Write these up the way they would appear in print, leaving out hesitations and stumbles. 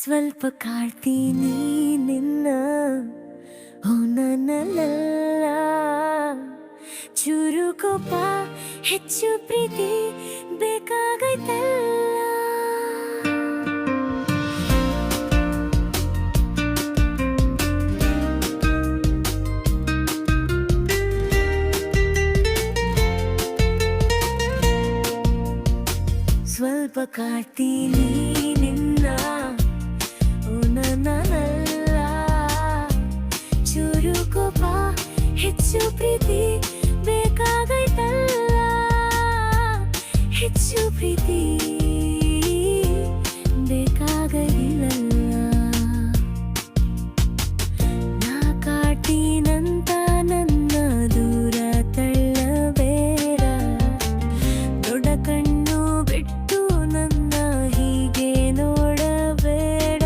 ಸ್ವಲ್ಪ ಕಾಡ್ತೀನಿ ನಿನ್ನ ನನ್ನಲ್ಲ ಚೂರು ಕೋಪ ಹೆಚ್ಚು ಪ್ರೀತಿ ಬೇಕಾಗೈತಲ್ಲ. ಸ್ವಲ್ಪ ಕಾಡ್ತೀನಿ ನಿನ್ನ ನನ್ನಲ್ಲ ಚೂರು ಕೋಪ ಹೆಚ್ಚು ಪ್ರೀತಿ ಬೇಕಾಗೈತಲ್ಲ. ಹೆಚ್ಚು ಪ್ರೀತಿ ಬೇಕಾಗಲಿಲ್ಲ. ನಾ ಕಾಡ್ತೀನಂತ ನನ್ನ ದೂರ ತಳ್ಳಬೇಡ. ದೊಡ್ಡ ಕಣ್ಣು ಬಿಟ್ಟು ನನ್ನ ಹೀಗೆ ನೋಡಬೇಡ.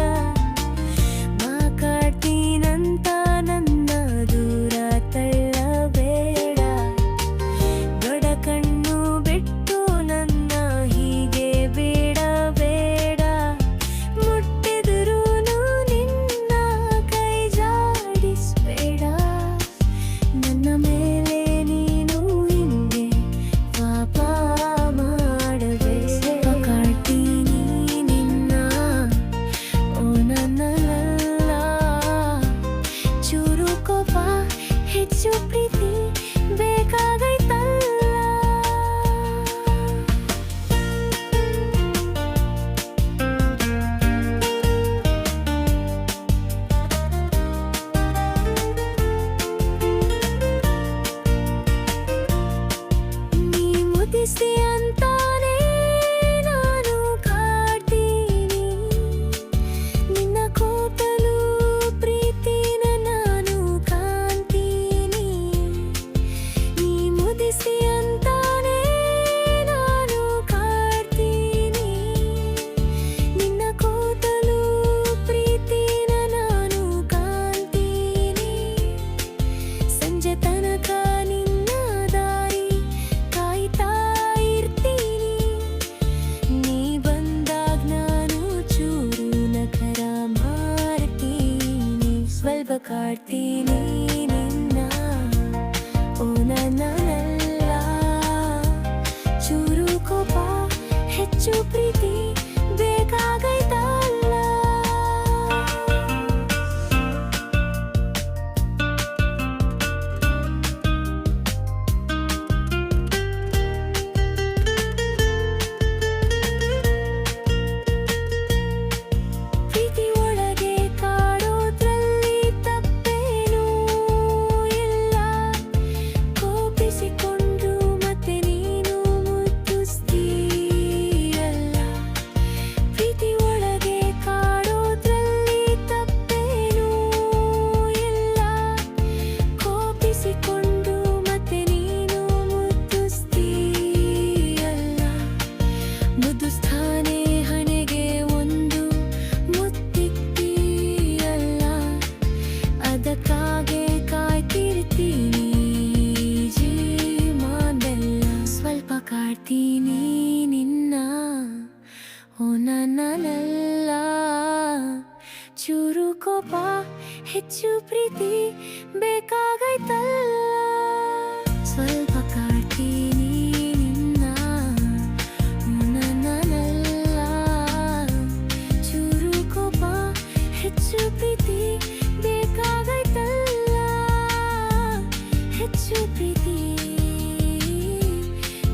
ನಾ ಕಾಡ್ತೀನಂತ ನನ್ನ ದೂರ ತಳ್ಳಬೇಡ. ದೊಡ್ಡ ಕಣ್ಣು ಬಿಟ್ಟು ನನ್ನ ಹೀಗೆ ಬೇಡಬೇಡ. ಮುಟ್ಟಿದ್ರೂನು ನಿನ್ನ ಕೈ ಜಾಡಿಸ್ಬೇಡ. ನನ್ನ ಮೇಲೆ ನೀನು ಹಿಂಗೆ ಪಾಪ ಮಾಡಬೇಡ. ಕಾಡ್ತೀನಿ ನಿನ್ನ ನನ್ನಲ್ಲ ಚೂರು ಕೋಪ ಹೆಚ್ಚು ಪ್ರೀತಿ ಬೇಕಾಗೈತಲ್ಲ. ನೀ ಮುದಿಸಿ ಅಂತಾನೆ ನಾನು ಕಾಡ್ತೀನಿ. ನಿನ್ನ ಕೋಟಲು ಪ್ರೀತಿನ ನಾನು ಕಾಣ್ತೀನಿ. ನೀ ಮುದಿಸಿ ಅಂತಾನೆ ನಾನು ಕಾಡ್ತೀನಿ. ನಿನ್ನ ಕೋಟಲು ಪ್ರೀತಿನ ನಾನು ಕಾಣ್ತೀನಿ. ಸಂಜೆ ತನಕ ನಿನ್ನ ದಾರಿ ಕಾಯ್ತಾ ಇರ್ತೀನಿ. ನೀ ಬಂದಾಗ ನಾನು ಚೂರು ನಖರ ಮಾಡ್ತೀನಿ. ಸ್ವಲ್ಪ ಕಾಡ್ತೀನಿ ನಿನ್ನ ನನ್ನಲ್ಲ ಚೂರು ಕೋಪ ಹೆಚ್ಚು ಪ್ರೀತಿ ಬೇಕಾಗೈತಲ್ಲ. ಪ್ರೀತಿ ಒಳಗೆ ಕಾಡೋದ್ರಲ್ಲಿ ತಪ್ಪೇನೂ ಇಲ್ಲ. ಕೋಪಿಸಿಕೊಂಡ್ರು ಮತ್ತೆ ನೀನು ಮುದ್ದಿಸ್ತೀಯಲ್ಲ. ಪ್ರೀತಿ ಒಳಗೆ ಕಾಡೋದ್ರಲ್ಲಿ ತಪ್ಪೇನೂ ಇಲ್ಲ. ಕೋಪಿಸಿಕೊಂಡ್ರು ಮತ್ತೆ ನೀನು ಮುದ್ದಿಸ್ತೀಯಲ್ಲ. ಮುದ್ದಿಸ್ತಾನೆ ಹಣೆಗೆ ಒಂದು ಮುತ್ತಿತ್ತೀಯಲ್ಲ. ಅದಕ್ಕಾಗೆ ಕಾಯ್ತಿರ್ತೀನಿ ಜೀವನವೆಲ್ಲ. ಸ್ವಲ್ಪ ಕಾಡ್ತೀನಿ ನಿನ್ನ ನನ್ನಲ್ಲ ಚೂರು ಕೋಪ ಹೆಚ್ಚು ಪ್ರೀತಿ ಬೇಕಾಗೈತಲ್ಲ. ಸ್ವಲ್ಪ ಕಾಡ್ತೀನಿ ನಿನ್ನ ನನ್ನಲ್ಲ ಚೂರು ಕೋಪ ಹೆಚ್ಚು ಪ್ರೀತಿ ಬೇಕಾಗೈತಲ್ಲ. ಹೆಚ್ಚು ಪ್ರೀತಿ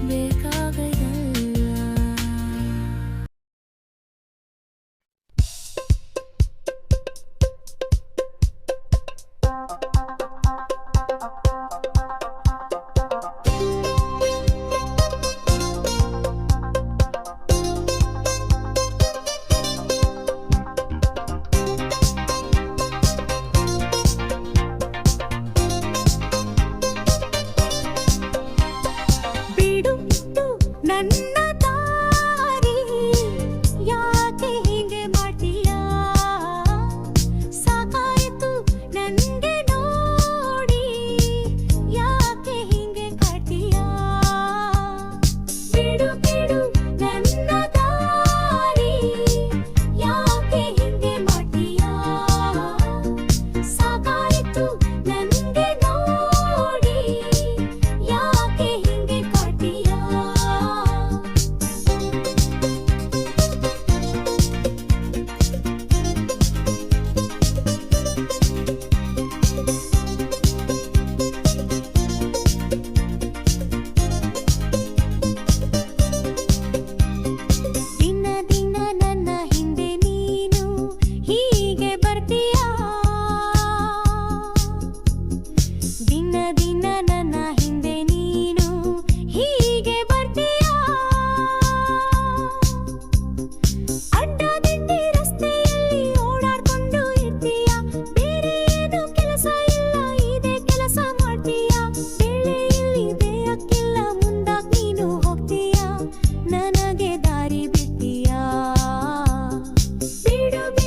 ಬೇಕಾಗೈತಲ್ಲ.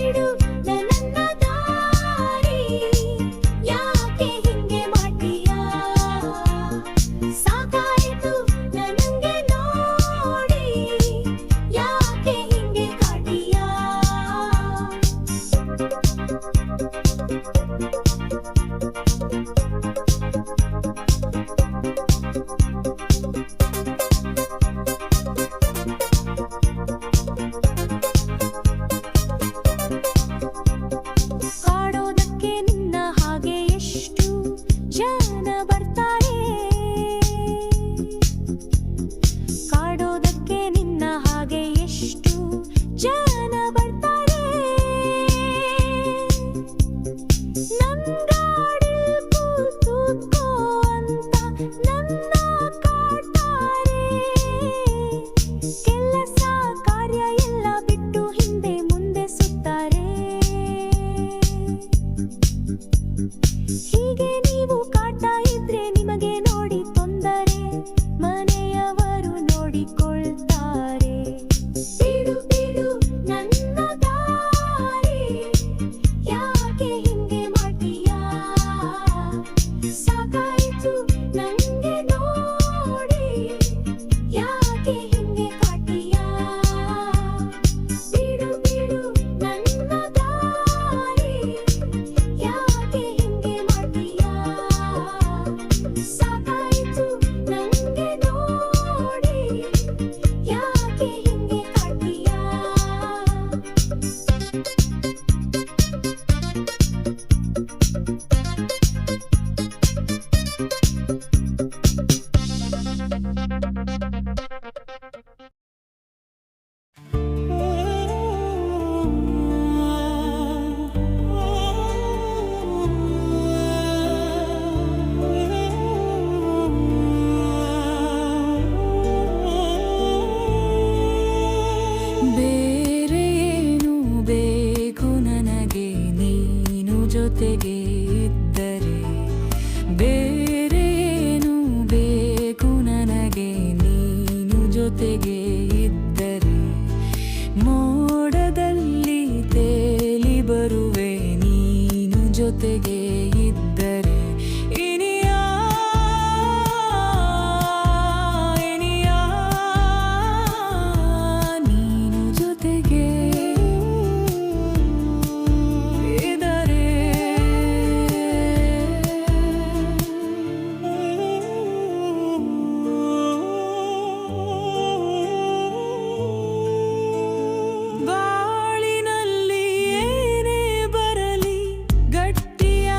ಬಿಡು ನನ್ನ ದಾರಿ ಯಾಕೆ ಹಿಂಗೆ ಮಾಡ್ತೀಯಾ ಸಾಕಾಯ್ತು ನನಗೆ ನೋಡಿ ಯಾಕೆ ಹಿಂಗೆ ಕಾಡ್ತೀಯಾ ಕಾಡೋದಕ್ಕೆ ನಿನ್ನ ಹಾಗೆ ಎಷ್ಟು ಜನ ಬರ್ತಾರೆ ಕಾಡೋದಕ್ಕೆ ನಿನ್ನ ಹಾಗೆ ಎಷ್ಟು ಜನ ಬರ್ತಾರೆ ನನ್ಗಾಡಿಲ್ ಕೂತ್ಕೋ ಅಂತ ನನ್ನ ಕಾಡ್ತಾರೆ ಕೆಲಸ ಕಾರ್ಯ ಎಲ್ಲ ಬಿಟ್ಟು ಹಿಂದೆ ಮುಂದೆ ಸುತ್ತಾರೆ ಹೀಗೆ ನೀವು ಕಾಡ್ತಾ ಇದ್ರೆ ನಿಮಗೆ ನೋಡಿ ತೊಂದರೆ ಮನೆಯವರು ನೋಡಿಕೊಳ್ತಾರೆ ಬಿಡು ಬಿಡು ನನ್ನ ದಾರಿ ಯಾಕೆ ಹಿಂಗೆ ಮಾಡ್ತೀಯಾ ಸಾಕಾಯ್ತು ನಂಗೆ ನೋಡಿ ಯಾಕೆ ಹಿಂಗೆ ಕಾಡ್ತೀಯಾ ಬಿಡು ಬಿಡು ನನ್ನ ದಾರಿ ಯಾಕೆ ಹಿಂಗೆ ಮಾಡ್ತೀಯಾ ಸಾಕಾಯ್ತು ನಂಗೆ ನೋಡಿ ಯಾಕೆ ಹಿಂಗೆ ಕಾಡ್ತೀಯಾ ಬೇರೆ ಏನು ಬೇಕು ನನಗೆ ನೀನು ಜೊತೆಗೆ ಇದ್ದರೆ ಬೇರೆ ಏನು ಬೇಕು ನನಗೆ ನೀನು ಜೊತೆಗೆ ಇದ್ದರೆ ಮೋಡದಲ್ಲಿ ತೇಲಿ ಬರುವೆ ನೀನು ಜೊತೆಗೆ ಇದ್ದರೆ ಇನಿಯಾ ಇನಿಯಾ ನೀನು ಜೊತೆಗೆ ಇದ್ದರೆ ಬಾಳಿನಲ್ಲಿ ಏನೇ ಬರಲಿ ಗಟ್ಟಿಯಾಗಿ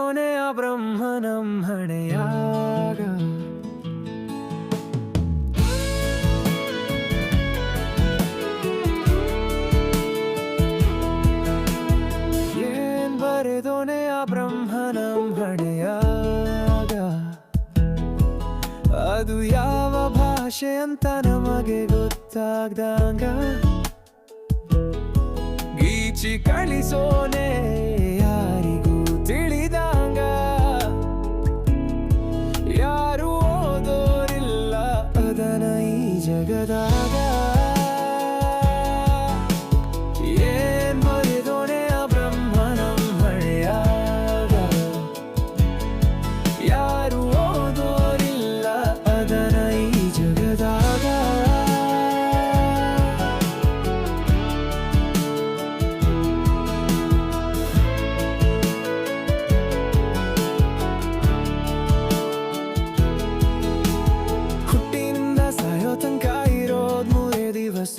ಬರೆದೋನೆ ಆ ಬ್ರಹ್ಮನಂ ಹಣೆಯಾಗ. ಏನ್ ಬರೆದೋನೆ ಆ ಬ್ರಹ್ಮನಂ ಹಣೆಯಾಗ, ಅದು ಯಾವ ಭಾಷೆ ಅಂತ ನಮಗೆ ಗೊತ್ತಾಗ್ದಂಗ ಗೀಚಿ ಕಳಿಸೋನೆ ಯಾರಿಗೂ ತಿಳಿದಂಗ. ಯಾರು ಓದೋರಿಲ್ಲ ಅದನ ಈ ಜಗದಾಗ. ಏನ್ ಬರೆದೋನೆ ಆ ಬ್ರಹ್ಮನಂ ಹಣೆಯಾಗ, ಯಾರು ಓದೋರಿಲ್ಲ ಅದನ ಈ ಜಗದಾಗ. ಹುಟ್ಟಿನಿಂದ ಸಾಯೋ ತನಕ ಇರೋದ್ 3 ದಿವಸ,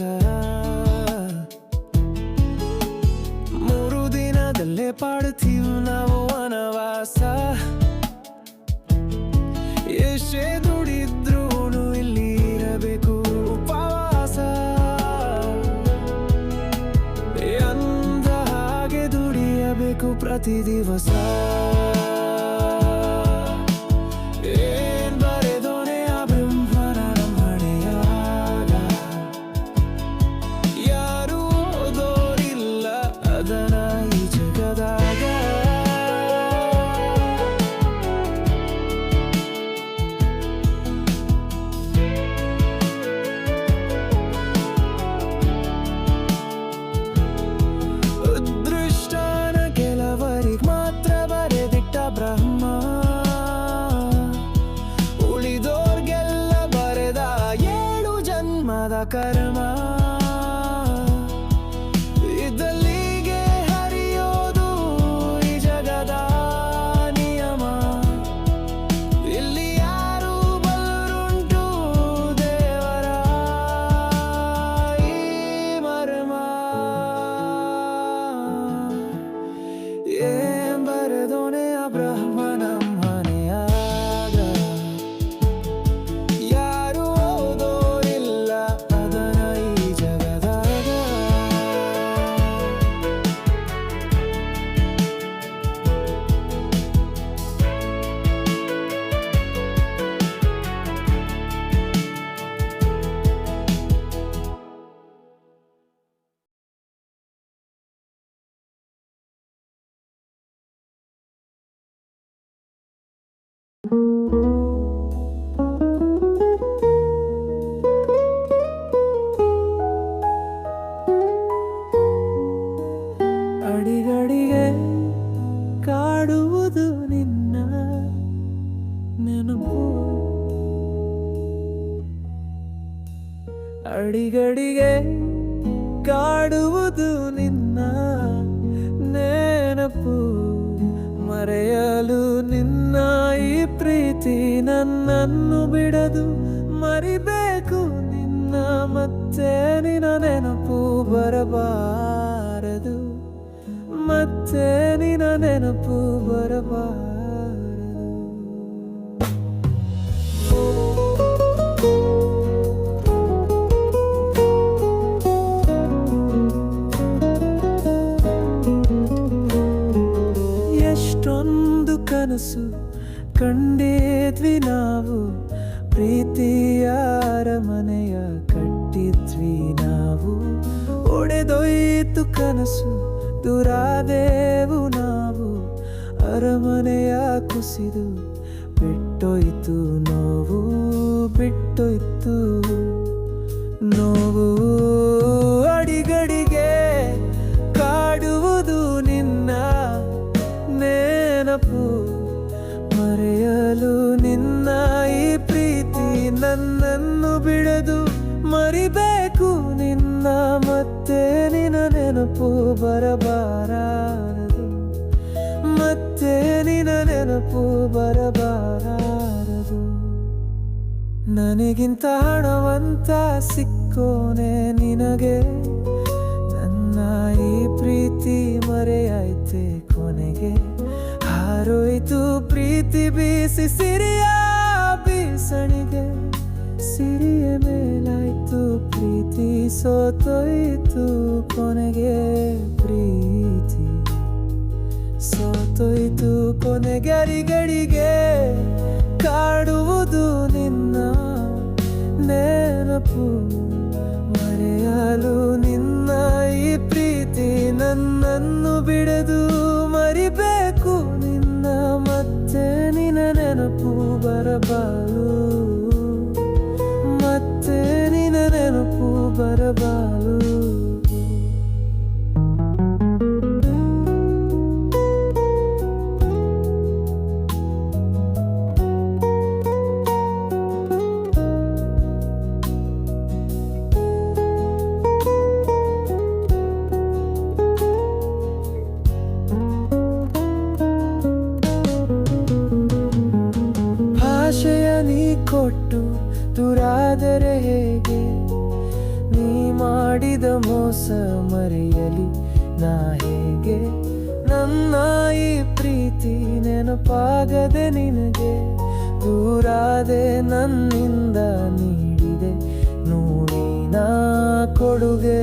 3 ದಿನದಲ್ಲೇ ಪಾಡ್ತೀವಿ ನಾವು ವನವಾಸ. ಎಷ್ಟೇ ದುಡಿದ್ರೂ ಇಲ್ಲಿ ಇರಬೇಕು ಉಪವಾಸ. ಅಂದ ಹಾಗೆ ದುಡಿಯಬೇಕು ಪ್ರತಿ ದಿವಸ. ಏನ್ ಬರೆದೋನೆ ಆ ಬ್ರಹ್ಮನಂ ಹಣೆಯಾಗ, ಯಾರು ಓದೋರಿಲ್ಲ ಅದನ ಈ ಜಗದಾಗ. ಅದೃಷ್ಟನ ಕೆಲವರಿಗೆ ಮಾತ್ರ ಬರೆದಿಟ್ಟ ಬ್ರಹ್ಮ, ಉಳಿದೋರ್ಗೆಲ್ಲ ಬರೆದ 7 ಜನ್ಮದ ಕರ್ಮ. ಇದಲ್ಲಿಗೆ ಹರಿಯೋದು ಈ ಜಗದ ನಿಯಮ. ಇಲ್ಲಿ ಯಾರು ಬಲ್ಲರುಂಟು ದೇವರ ಈ ಮರ್ಮ. ಏನ್ ಬರೆದೋನೆ ಆ ಬ್ರಹ್ಮನಂ ಹಣೆಯಾಗ, ಯಾರು ಓದೋರಿಲ್ಲ ಅದನ ಈ ಜಗದಾಗ. ಅಡಿಗಡಿಗೆ ಕಾಡುವುದು ನಿನ್ನ ನೆನಪು, ಅಡಿಗಡಿಗೆ ಕಾಡುವುದು ನಿನ್ನ ನೆನಪು. ಮರೆಯಲು ನಿನ್ನ ಈ ಪ್ರೀತಿ ನನ್ನನ್ನು ಬಿಡದು, ಮರಿಬೇಕು ನಿನ್ನ ಮತ್ತೆ ನಿನ್ನ ನೆನಪು ಬರಬಾರದು, ಮತ್ತೆ ನಿನ್ನ ನೆನಪು ಬರಬಾರದು. ಎಷ್ಟೊಂದು ಕನಸು ಕಂಡಿದ್ವಿ ನಾವು, ಪ್ರೀತಿಯ ಅರಮನೆಯ ಕಟ್ಟಿದ್ವಿ ನಾವು. ಒಡೆದೊಯ್ತು ಕನಸು, ದೂರಾದೆವು ನಾವು. ಅರಮನೆಯ ಕುಸಿದು ಬಿಟ್ಟೋಯ್ತು ನೋವು, ಬಿಟ್ಟೋಯ್ತು ನೋವು. ಅಡಿಗಡಿಗೆ ಕಾಡುವುದು ನಿನ್ನ ನೆನಪು, ಮರೆಯಲು ನಿನ್ನ ಈ ಪ್ರೀತಿ ನನ್ನನ್ನು ಬಿಡದು, ಮರಿಬೇಕು ನಿನ್ನ ಮತ್ತೆ ನಿನ್ನ ನೆನಪು ಬರಬಾರದು, ಮತ್ತೆ ನಿನ್ನ ನೆನಪು ಬರಬಾರದು. ನನಗಿಂತ ಹಣವಂತ ಸಿಕ್ಕೋನೆ ನಿನಗೆ, ನನ್ನ ಈ ಪ್ರೀತಿ ಮರೆಯಾಯ್ತೆ ಕೊನೆಗೆ. ಹಾರ ಹಾರೋಯ್ತು ಪ್ರೀತಿ ಬೀಸಿ ಸಿರಿಯ ಬೀಸಣಿಗೆ, ಸಿರಿಯ ಮೇಲಾಯ್ತು ಪ್ರೀತಿ ಸೋತೋಯ್ತು ಕೊನೆಗೆ ಪ್ರೀತಿ ಸೋತೋಯ್ತು ಕೊನೆಗೆ ಅರಿಗಡಿಗೆ ಕಾಡುವುದು ನಿನ್ನ ನೆನಪು ಮರೆಯಲು ನಿನ್ನ ಈ ಪ್ರೀತಿ ನನ್ನನ್ನು ಬಿಡದು ಮರಿಬೇಕು ನಿನ್ನ ಮತ್ತೆ ನಿನ್ನ ನೆನಪು ಬರಬಾಲು ಮತ್ತೆ ನಿನ್ನ ನೆನಪು ಬರಬಾಲು ಆಶಯ ನೀ ಕೊಟ್ಟು ದೂರಾದರೆ ಹೇಗೆ, ನೀ ಮಾಡಿದ ಮೋಸ ಮರೆಯಲಿ ನಾ ಹೇಗೆ, ನನ್ನ ಈ ಪ್ರೀತಿ ನೆನಪಾಗದೆ ನಿನಗೆ, ದೂರಾದೆ ನನ್ನಿಂದ ನೀಡಿದೆ ನೋಡಿನ ಕೊಡುಗೆ.